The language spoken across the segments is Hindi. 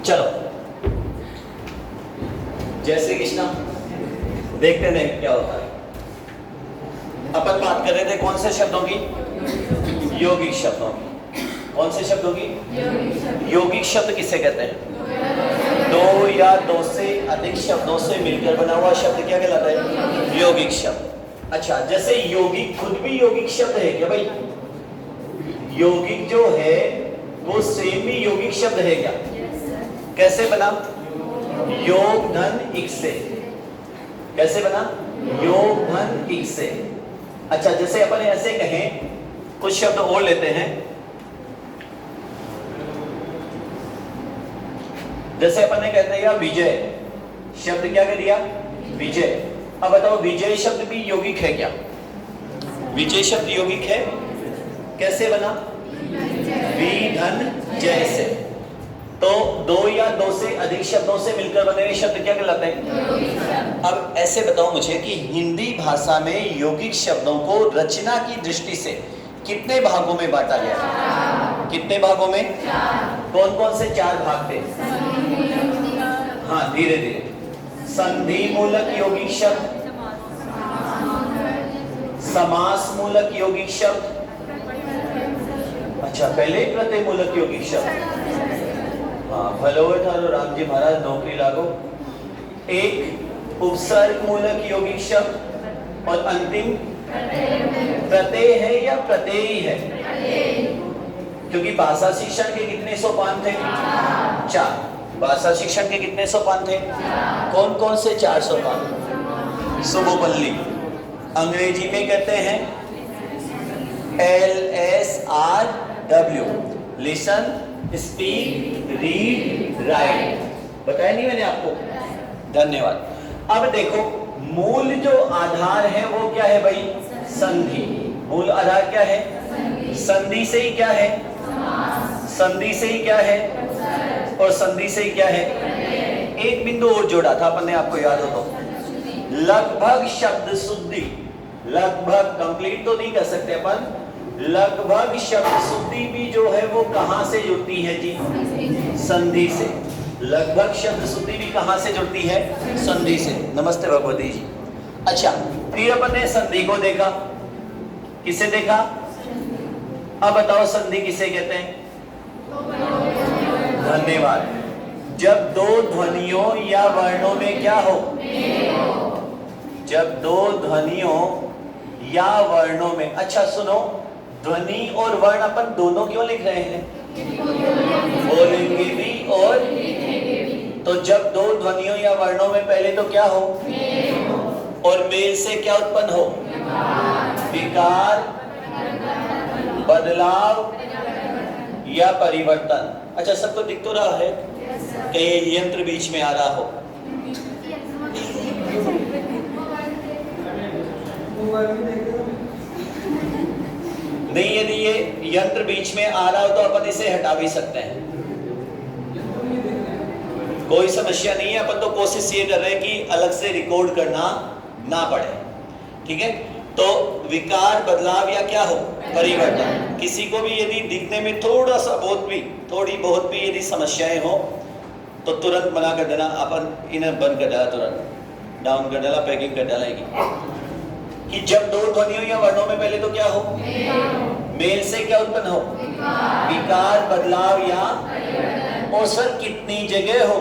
चलो जय श्री कृष्णा, देखते हैं क्या होता है। अपन बात कर रहे थे कौन से शब्दों की? यौगिक शब्दों की। कौन से शब्दों की? यौगिक शब्द किसे कहते हैं? दो या दो से अधिक शब्दों से मिलकर बना हुआ शब्द क्या कहलाता है? यौगिक शब्द। अच्छा, जैसे यौगिक खुद भी यौगिक शब्द है क्या भाई? यौगिक जो है वो सेम भी यौगिक शब्द है क्या? कैसे बना? योग धन इक से। कैसे बना? योग धन इक से। अच्छा, जैसे अपन ऐसे कहें, कुछ शब्द और लेते हैं। जैसे अपन ने कहते हैं विजय शब्द, क्या कर दिया? विजय। अब बताओ विजय शब्द भी यौगिक है क्या? विजय शब्द यौगिक है। कैसे बना? वी धन जय से। तो दो या दो से अधिक शब्दों से मिलकर बने हुए शब्द क्या कहलाते हैं? अब ऐसे बताओ मुझे कि हिंदी भाषा में यौगिक शब्दों को रचना की दृष्टि से कितने भागों में बांटा गया? कितने भागों में? कौन कौन से चार भाग थे? हाँ, धीरे धीरे। संधि मूलक यौगिक शब्द, समास मूलक यौगिक शब्द, अच्छा पहले प्रत्यय मूलक यौगिक शब्द, हाँ भलो थारो राम जी महाराज नौकरी लागो, एक उपसर्ग मूलक यौगिक शब्द, और अंतिम प्रत्यय है या प्रत्ययी है? क्योंकि भाषा शिक्षण के कितने सोपान थे? चार। भाषा शिक्षण के कितने सोपान थे? कौन कौन से चार सोपान? सुबोपल्ली। अंग्रेजी में कहते हैं LSRW, listen, speak, read, right. बताया नहीं मैंने आपको? धन्यवाद। अब देखो, मूल जो आधार है वो क्या है भाई? संधि। मूल आधार क्या है? संधि से ही क्या है? संधि से ही क्या है? और संधि से ही क्या है? एक बिंदु और जोड़ा था अपन ने, आपको याद हो तो। लगभग शब्द शुद्धि, लगभग कंप्लीट तो नहीं कर सकते अपन, लगभग शब्द शुद्धि भी जो है वो कहां से जुड़ती है जी? संधि से। लगभग शब्द शुद्धि भी कहां से जुड़ती है? संधि से। नमस्ते भगवती जी। अच्छा, फिर अपन ने संधि को देखा। किसे देखा? अब बताओ संधि किसे कहते हैं? धन्यवाद। जब दो ध्वनियों या वर्णों में क्या हो? जब दो ध्वनियों या वर्णों में, अच्छा सुनो, ध्वनि और वर्ण अपन दोनों क्यों लिख रहे हैं? बोलेंगे भी और, तो जब दो ध्वनियों या वर्णों में पहले तो क्या हो? और मेल से क्या उत्पन्न हो? विकार, बदलाव या परिवर्तन। अच्छा, सबको दिख तो रहा है? कहीं यंत्र बीच में आ रहा हो? नहीं, यदि ये यंत्र बीच में आ रहा हो तो अपन इसे हटा भी सकते हैं, कोई समस्या नहीं है। अपन तो कोशिश ये कर रहे हैं कि अलग से रिकॉर्ड करना ना पड़े, ठीक है? तो विकार, बदलाव या क्या हो? परिवर्तन। किसी को भी यदि दिखने में थोड़ा सा थोड़ी बहुत भी यदि समस्याएं हो तो तुरंत मना कर देना। अपन इन्हें बंद कर डाला, तुरंत डाउन कर डाला, पैकिंग कर डालेगी। कि जब दो ध्वनियों या वर्णों में पहले तो क्या हो? मेल से क्या उत्पन्न हो? विकार, बदलाव या, और सर कितनी जगह हो?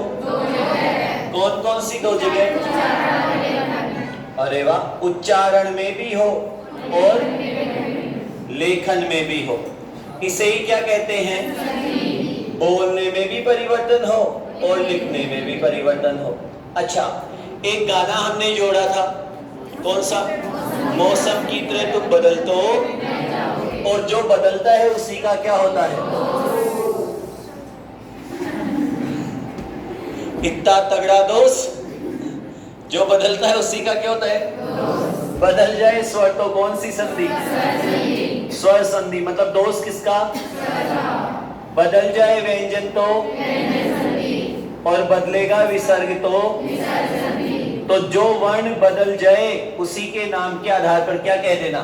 कौन कौन सी दो जगह? अरे वाह, उच्चारण में भी हो और लेखन में भी हो। इसे ही क्या कहते हैं? बोलने में भी परिवर्तन हो और लिखने में भी परिवर्तन हो। अच्छा, एक गाना हमने जोड़ा था, कौन सा? मौसम की तरह तुम बदल तो, और जो बदलता है उसी का क्या होता है? इतना तगड़ा दोस्त, जो बदलता है उसी का क्या होता है? बदल जाए स्वर तो कौन सी संधि? स्वर संधि। मतलब दोस्त किसका? बदल जाए व्यंजन तो, और बदलेगा विसर्ग तो जो वर्ण बदल जाए उसी के नाम के आधार पर क्या कह देना?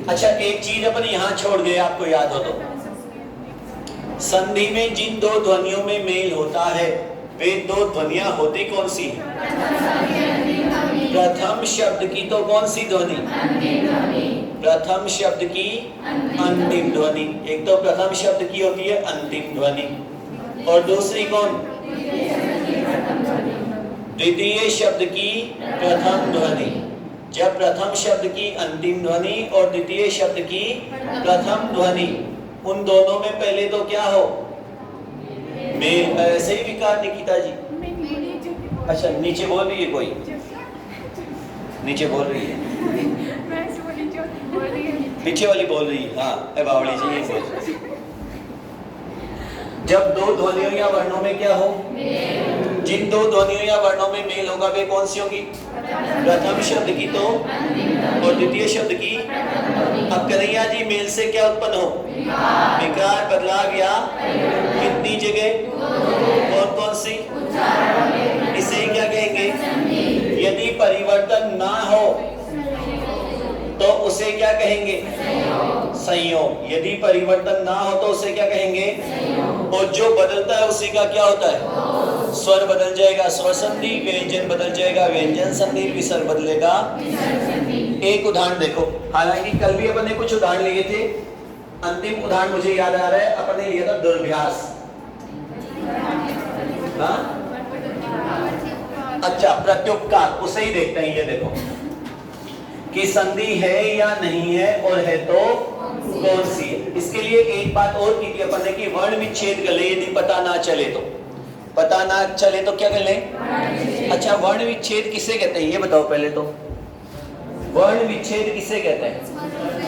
अच्छा, एक चीज अपन यहां छोड़ गए, आपको याद हो तो, संधि में जिन दो ध्वनियों में मेल होता है वे दो ध्वनियां होती कौन सी है? प्रथम शब्द की तो कौन सी ध्वनि? प्रथम शब्द की अंतिम ध्वनि। एक तो प्रथम शब्द की होती है अंतिम ध्वनि, और दूसरी कौन? द्वितीय शब्द की प्रथम ध्वनि। जब प्रथम शब्द की अंतिम ध्वनि और द्वितीय शब्द की प्रथम ध्वनि, उन दोनों में पहले तो क्या हो? मेल। ऐसे ही विकार निकिता जी? अच्छा, नीचे बोल रही है कोई? नीचे बोल रही है, पीछे वाली बोल रही है। हाँ, बावली जी ये बोल। जब दो ध्वनियों या वर्णों में क्या हो? जिन दो ध्वनियों या वर्णों में मेल होगा वे कौन सी होगी? प्रथम शब्द की तो और द्वितीय शब्द की। अब कन्हैया जी, मेल से क्या उत्पन्न हो? विकार, बदलाव या कितनी जगह? कौन कौन सी? इसे ही क्या कहेंगे? यदि परिवर्तन ना हो तो उसे क्या कहेंगे? संयोग। यदि परिवर्तन ना हो तो उसे क्या कहेंगे? और जो बदलता है उसी का क्या होता है? स्वर बदल जाएगा, स्वर संधि। व्यंजन बदल जाएगा, व्यंजन संधि। विसर्ग बदलेगा। एक उदाहरण देखो, हालांकि कल भी अपन ने कुछ उदाहरण लिए थे। अंतिम उदाहरण मुझे याद आ रहा है, अपन ने लिया था दुर्भ्यास। हाँ? अच्छा, प्रत्युपकार, उसे ही देखते हैं। ये देखो कि संधि है या नहीं है, और है तो कौन सी है। इसके लिए एक बात और की थी अपन ने कि वर्ण विच्छेद कर ले। यदि पता ना चले तो, पता ना चले तो क्या कर लें? अच्छा, वर्ण विच्छेद किसे कहते हैं ये बताओ पहले तो। वर्ण विच्छेद किसे कहते हैं?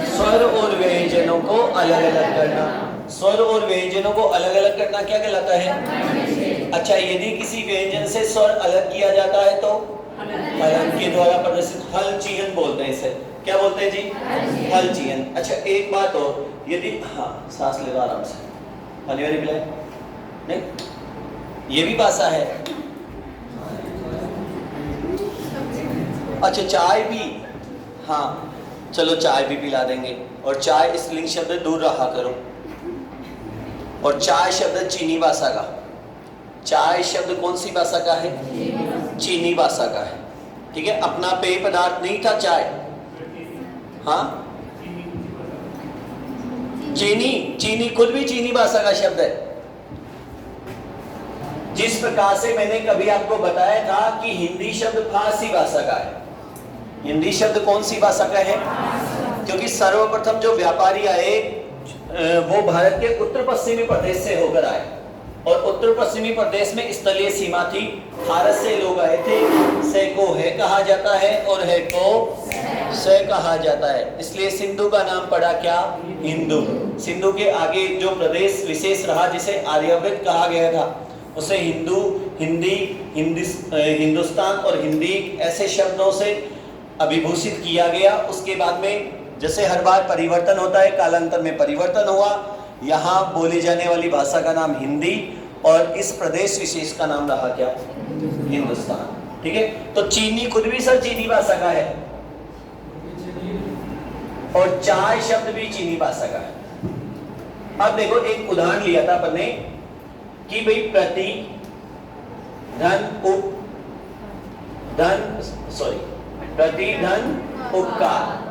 स्वर और व्यंजनों को अलग अलग करना। स्वर और व्यंजनों को अलग अलग करना क्या कहलाता है? अच्छा, यदि किसी व्यंजन से स्वर अलग किया जाता है तो हलन के द्वारा प्रदर्शित हलचीहन बोलते हैं इसे। क्या बोलते हैं जी? हलचीहन। अच्छा, एक बात और, यदि हाँ, सांस ले लो आराम से। अनिवार्य मिला नहीं, ये भी भाषा है। अच्छा, चाय भी, हाँ चलो चाय भी पिला देंगे। और चाय स्त्रीलिंग शब्द दूर रहा करो। और चाय शब्द चीनी भाषा का। चाय शब्द कौन सी भाषा का है? चीनी भाषा का है। ठीक है, अपना पेय पदार्थ नहीं था चाय। हाँ, चीनी, चीनी खुद भी चीनी भाषा का शब्द है। जिस प्रकार से मैंने कभी आपको बताया था कि हिंदी शब्द फारसी भाषा का है। हिंदी शब्द कौन सी भाषा का है? क्योंकि सर्वप्रथम जो व्यापारी आए वो भारत के उत्तर पश्चिमी प्रदेश से होकर आए, और उत्तर पश्चिमी प्रदेश में स्थलीय सीमा थी। भारत से लोग आए थे। से को है कहा जाता है और है को से कहा जाता है, इसलिए सिंधु का नाम पड़ा क्या? हिंदू। सिंधु के आगे जो प्रदेश विशेष रहा जिसे आर्यावर्त कहा गया था, उसे हिंदू, हिंदी, हिंदुस्तान और हिंदी ऐसे शब्दों से अभिभूषित किया गया। उसके बाद में जैसे हर बार परिवर्तन होता है, कालांतर में परिवर्तन हुआ। यहाँ बोली जाने वाली भाषा का नाम हिंदी और इस प्रदेश विशेष का नाम रहा क्या? हिंदुस्तान। ठीक है, तो चीनी खुद भी सर चीनी भाषा का है, और चाय शब्द भी चीनी भाषा का है। अब देखो, एक उदाहरण लिया था अपन ने कि भाई प्रति, धन, उप, प्रति, धन, उपकार।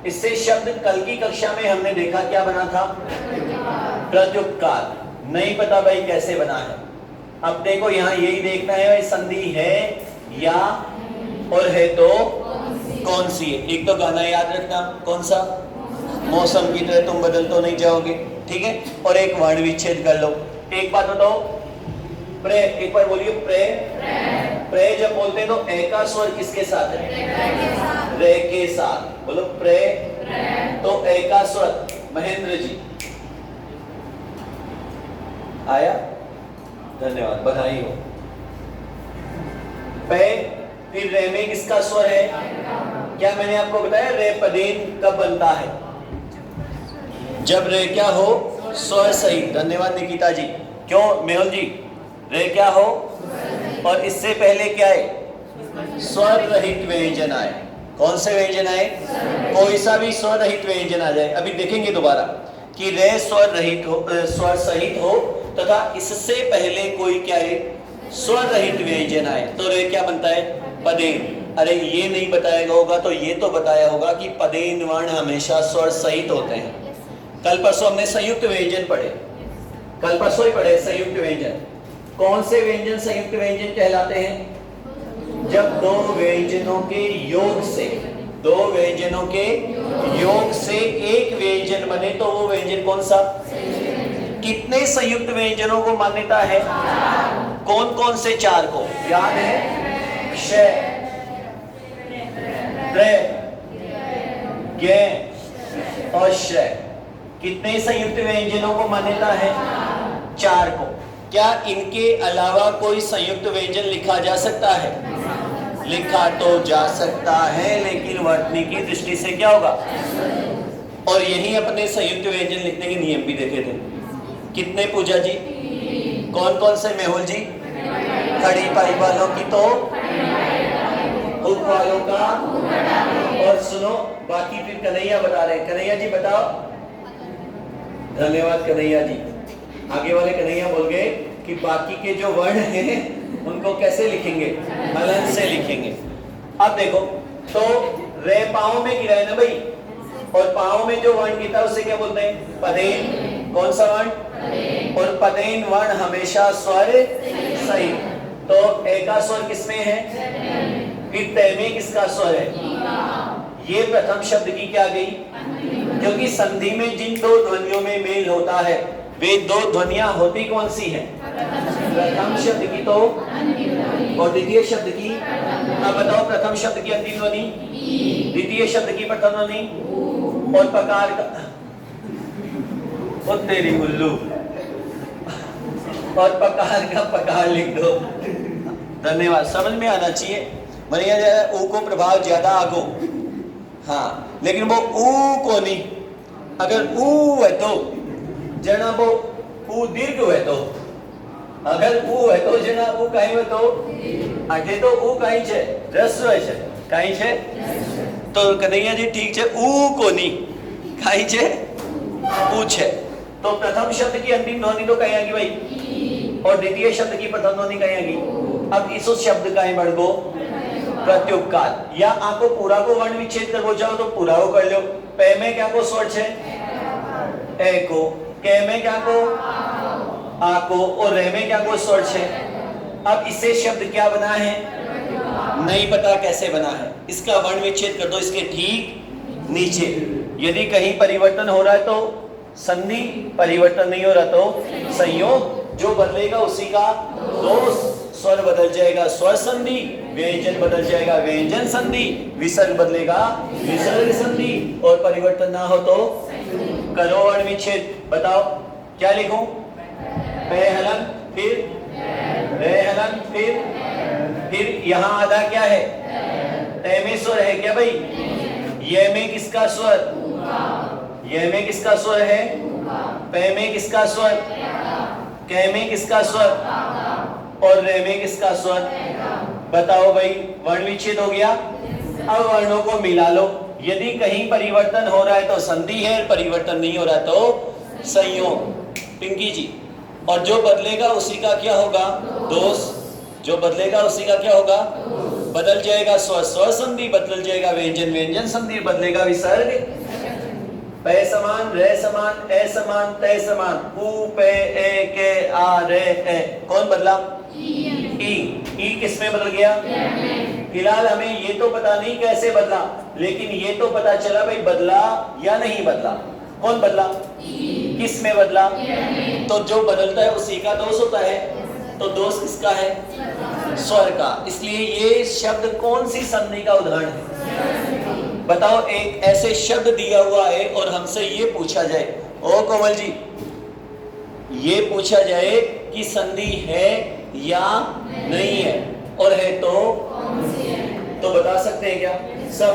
इससे शब्द कल की कक्षा में हमने देखा क्या बना था? प्रत्युपकार। नहीं पता भाई कैसे बना है। अब देखो यहाँ यही देखना है संधि है या और है तो कौन सी है। एक तो गाना याद रखना, कौन सा? मौसम की तरह तुम बदल तो नहीं जाओगे। ठीक है, और एक वर्ण विच्छेद कर लो। एक बात बताओ, प्रे, एक बार बोलिए प्रे। प्रे जब बोलते हैं तो ए का स्वर किसके साथ है? रे के साथ। बोलो प्रे, तो ए का स्वर। महेंद्र जी आया, धन्यवाद, बधाई हो। पे, फिर रे में किसका स्वर है? क्या मैंने आपको बताया रे पदेन कब बनता है? जब रे क्या हो? स्वर सहित। धन्यवाद निकिता जी। क्यों मेहुल जी? रे क्या हो? और इससे पहले क्या है? स्वर रहित व्यंजन आए। कौन से व्यंजन आए? कोई सा भी स्वर रहित व्यंजन आ जाए। अभी देखेंगे दोबारा कि रे स्वर रहित हो, स्वर सहित हो तथा इससे पहले कोई क्या है, स्वर रहित व्यंजन आए, तो रे क्या बनता है, पदेन। अरे ये नहीं बताया होगा तो ये तो बताया होगा कि पदेन वर्ण हमेशा स्वर सहित होते हैं। कल परसों हमने संयुक्त व्यंजन पढ़े, कल परसों ही पढ़े संयुक्त व्यंजन। कौन से व्यंजन संयुक्त व्यंजन कहलाते हैं? जब दो व्यंजनों के योग से, दो व्यंजनों के योग से एक व्यंजन बने तो वो व्यंजन कौन सा? कितने संयुक्त व्यंजनों को मान्यता है? कौन कौन से? चार को याद है, श, त्र, ज्ञ और श। कितने संयुक्त व्यंजनों को मान्यता है? चार को। क्या इनके अलावा कोई संयुक्त व्यंजन लिखा जा सकता है? लिखा तो जा सकता है, लेकिन वर्तनी की दृष्टि से क्या होगा? और यही अपने संयुक्त व्यंजन लिखने के नियम भी देखे थे। कितने पूजा जी? कौन कौन से? मेहुल जी? खड़ी पाई वालों की तो उप वालों का, और सुनो बाकी फिर कन्हैया बता रहे हैं। कन्हैया जी बताओ। धन्यवाद कन्हैया जी। आगे वाले कन्हैया बोल गए कि बाकी के जो वर्ण हैं उनको कैसे लिखेंगे? हलन से लिखेंगे। अब देखो, तो रे पाँव में गिरा है ना भाई, और पाँव में जो वर्ण गिरता है उसे क्या बोलते हैं? पदेन। कौन सा वर्ण? और पदेन वर्ण हमेशा स्वर सहित। तो ए का स्वर किसमें है? फिर तय में किसका स्वर है? ये प्रथम शब्द की क्या गई? क्योंकि संधि में जिन दो ध्वनियों में मेल होता है वे दो ध्वनियां होती कौन सी हैं? प्रथम शब्द की तो, और द्वितीय शब्द की। अब बताओ, प्रथम शब्द की अंतिम ध्वनि, द्वितीय शब्द की प्रथम ध्वनि, और पकार का तेरी उल्लू, और पकार का पकार लिख दो। धन्यवाद। समझ में आना चाहिए। मैंने ऊ को प्रभाव ज्यादा आगो, हाँ, लेकिन वो ऊ को नहीं। अगर ऊ है तो जना वो ऊ दीर्घ है, तो अगर ऊ है तो जना ऊ कहीं है तो आगे तो ऊ कहीं छे, रस्व है कहीं छे। तो कन्हैया जी ठीक है, ऊ को नहीं कहीं छे, ऊ छे। तो प्रथम शब्द की अंतिम ध्वनि तो कहीं आगी भाई, और द्वितीय शब्द की प्रथम ध्वनि कहीं आगी। अब इस शब्द का ही बढ़ गो प्रत्युपकार, या आपको पूरा को वर्ण विच्छेद कर जाओ तो पूरा को कर लो। पे में क्या को स्वर छे? ए को। के में क्या को? आ को। और रे में क्या को स्वर छे? अब इससे शब्द क्या बना है? नहीं पता कैसे बना है। इसका वर्ण विच्छेद कर दो इसके ठीक नीचे। यदि कहीं परिवर्तन हो रहा है तो संधि, परिवर्तन नहीं हो रहा तो संयोग। जो बदलेगा उसी का दोष। स्वर बदल जाएगा स्वर संधि, व्यंजन बदल जाएगा व्यंजन संधि, विसर्ग बदलेगा विसर्ग संधि, और परिवर्तन ना हो तो करो वर्ण विच्छेद। बताओ क्या लिखूं? पे हलन, फिर रे हलन, फिर यहाँ आधा क्या है? तय में स्वर है क्या भाई? ये में किसका स्वर? ये में किसका स्वर है? पे में किसका स्वर? के में किसका स्वर? और रे में किसका स्वर? बताओ भाई, वर्ण विच्छेद हो गया। अब वर्णों को मिला लो। यदि कहीं परिवर्तन हो रहा है तो संधि है, परिवर्तन नहीं हो रहा तो संयोग। पिंकी जी, और जो बदलेगा उसी का क्या होगा? दोष। जो बदलेगा उसी का क्या होगा? बदल जाएगा स्वर स्वर संधि, बदल जाएगा व्यंजन व्यंजन संधि, बदलेगा विसर्ग। पे समान, रे समान, ए समान, तय समान, ऊ पे ए के आ रे ए। कौन बदला? ई किस में बदल गया? फिलहाल हमें ये तो पता नहीं कैसे बदला, लेकिन ये तो पता चला भाई बदला या नहीं बदला। कौन बदला? किस में बदला? तो जो बदलता है उसी का दोष होता है। तो दोष किसका है? स्वर का। इसलिए ये शब्द कौन सी संधि का उदाहरण है? बताओ, एक ऐसे शब्द दिया हुआ है और हमसे ये पूछा जाए, ओ कोमल जी, ये पूछा जाए कि संधि है या नहीं है, और है तो बता सकते हैं क्या? सब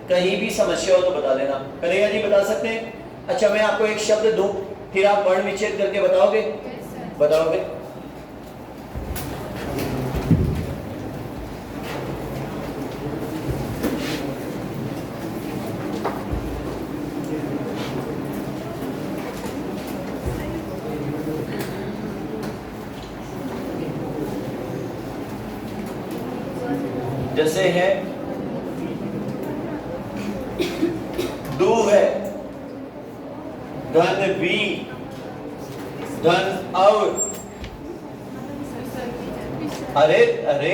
कहीं भी समस्या हो तो बता देना। कन्हैया जी बता सकते हैं? अच्छा, मैं आपको एक शब्द दूं, फिर आप वर्ण विच्छेद करके बताओगे? बताओगे? जैसे है दू है, धन वी, धन और। अरे अरे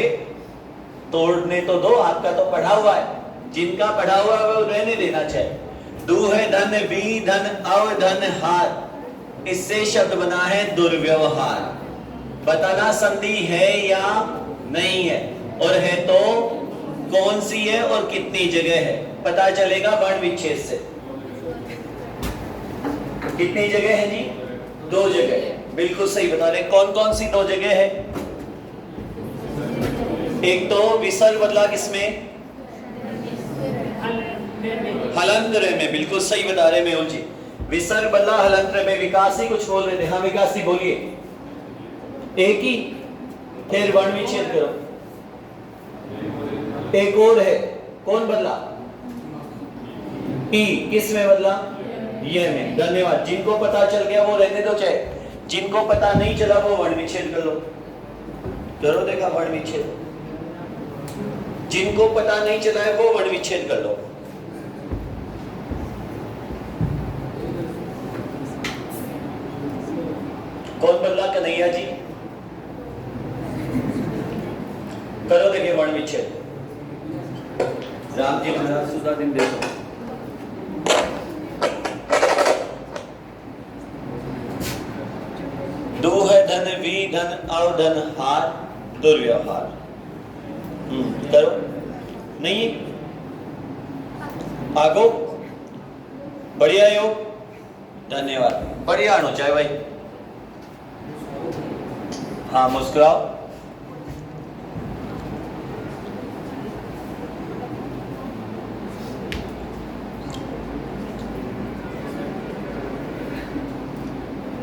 तोड़ने तो दो, आपका तो पढ़ा हुआ है, जिनका पढ़ा हुआ है वो रहने देना चाहिए। दू है धन वी, धन अव, धन हार, इससे शब्द बना है दुर्व्यवहार। बताना संधि है या नहीं है, और है तो कौन सी है और कितनी जगह है, पता चलेगा वर्ण विच्छेद से। कितनी जगह है जी? 2 जगह, बिल्कुल सही बता रहे। कौन कौन सी 2 जगह है? एक तो विसर्ग बदला किसमें? हलंत्र में, बिल्कुल सही बता रहे मेहुल जी। विसर्ग बदला हलंत्र में। विकास ही कुछ बोल रहे थे। हाँ विकास जी बोलिए। एक ही, फिर वर्ण विच्छेद करो। एक और है, कौन बदला? ई, किस में बदला? ये में। धन्यवाद। जिनको पता चल गया वो रहने दो, चाहे जिनको पता नहीं चला वो वर्ण विच्छेद कर लो। करो, देखा वर्ण विच्छेद। जिनको पता नहीं चला है वो वर्ण विच्छेद कर लो। कौन बदला? कन्हैया जी। करो देखिए वर्ण विच्छेद। राम जी महाराज सुधा दिन देखो। दो है धन वी, धन अव, धन हार, दुर्व्यवहार। करो। नहीं आगो, बढ़िया योग, धन्यवाद। बढ़िया आनो चाहे भाई। हाँ मुस्कुराओ।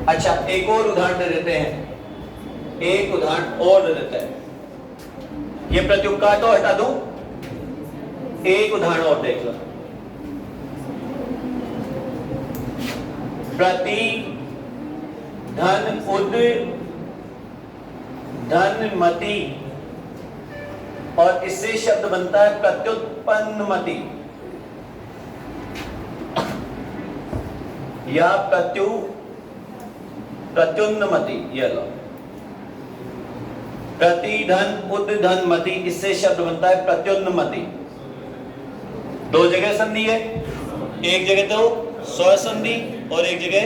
अच्छा, एक और उदाहरण दे देते हैं। एक उदाहरण और दे देते हैं। ये प्रत्युक्त का तो हटा दूं, एक उदाहरण और देख लो। प्रति, धन उद, धन मति, और इससे शब्द बनता है प्रत्युत्पन्नमति या प्रत्युन्नमति। ये लो, प्रति, धन उद, धन मति, इससे शब्द बनता है प्रत्युन्नमति। 2 जगह संधि है, एक जगह तो स्वर संधि और एक जगह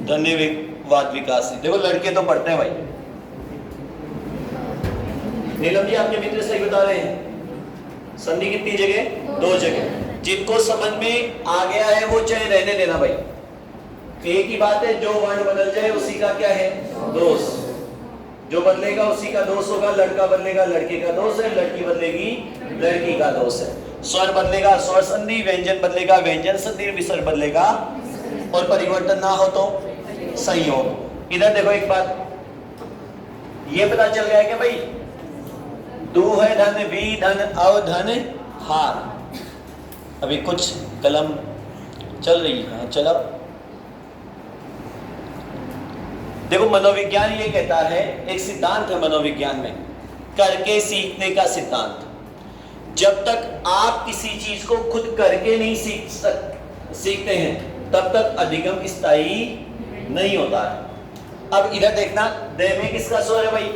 धन्यवाद विकास। देखो लड़के तो पढ़ते हैं भाई। नीलम जी आपके मित्र सही बता रहे हैं। संधि कितनी जगह? 2 जगह। जिनको समझ में आ गया है वो चाहे रहने देना भाई। एक ही बात है, जो वर्ण बदल जाए उसी का क्या है? दोष। जो बदलेगा उसी का दोष होगा। लड़का बदलेगा लड़के का दोष है, लड़की बदलेगी लड़की का दोष है। स्वर बदलेगा स्वर संधि, व्यंजन बदलेगा व्यंजन संधि, विसर्ग बदलेगा, और परिवर्तन ना हो तो संयोग। इधर देखो एक बात, ये पता चल गया कि भाई दू है धन वी, धन अव, धन हार। अभी कुछ कलम चल रही है, चलो देखो। मनोविज्ञान ये कहता है, एक सिद्धांत है मनोविज्ञान में, करके सीखने का सिद्धांत। जब तक आप किसी चीज को खुद करके नहीं सीखते हैं तब तक अधिगम स्थायी नहीं होता है। अब इधर देखना, द में किसका स्वर है भाई?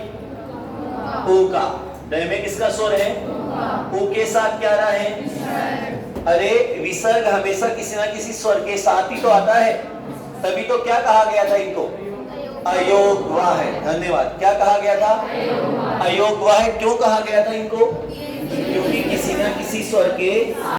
ऊ का। द में किसका स्वर है? ऊ के साथ क्या रहा है? अरे विसर्ग हमेशा किसी ना किसी स्वर के साथ ही तो आता है, तभी तो क्या कहा गया था इनको? अयोग्वा है। धन्यवाद। क्या कहा गया था? अयोग्वा है। क्यों कहा गया था इनको? क्योंकि किसी ना किसी स्वर के